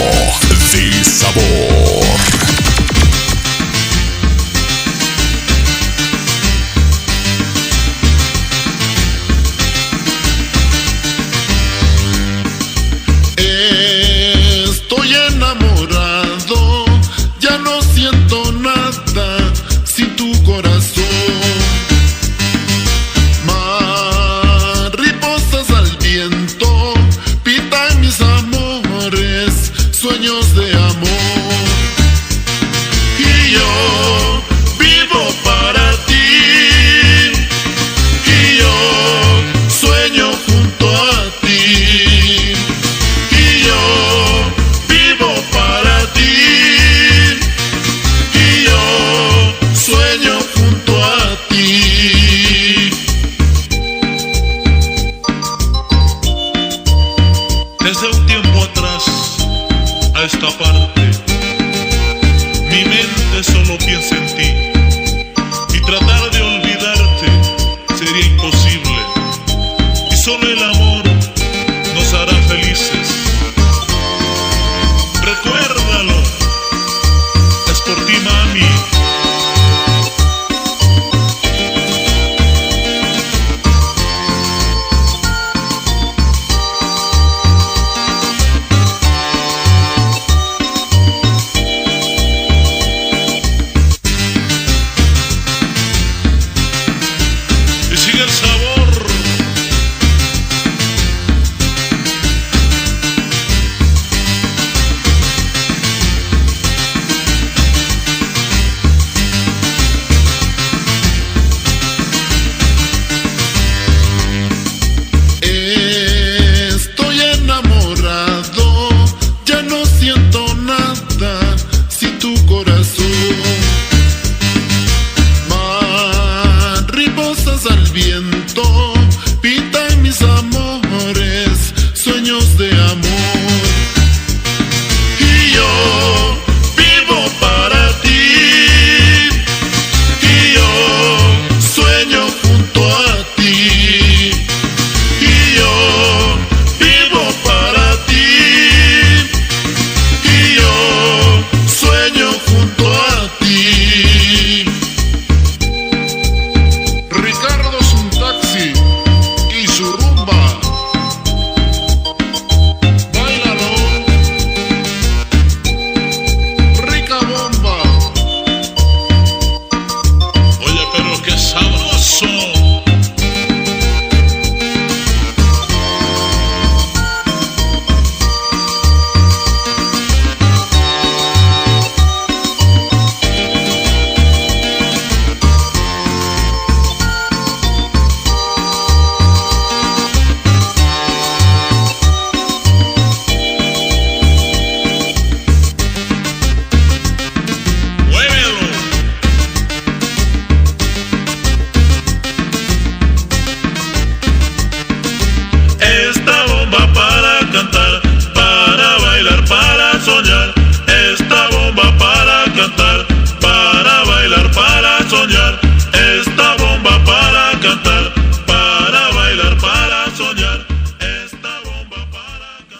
ritmo de sabor. Estoy enamorado, ya no siento nada sin tu corazón. Mariposas al viento pintan mis amores, sueños de amor. Y yo vivo para ti, y yo sueño junto a ti. Y yo vivo para ti, y yo sueño junto a ti. Desde un tiempo atrás a esta parte, mi mente solo piensa en ti, y tratar de olvidarte sería imposible, y solo el amor nos hará felices. Recuérdalo, es por ti, mami. Y sigue el sabor. Estoy enamorado, ya no siento nada sin tu corazón. Mariposas al viento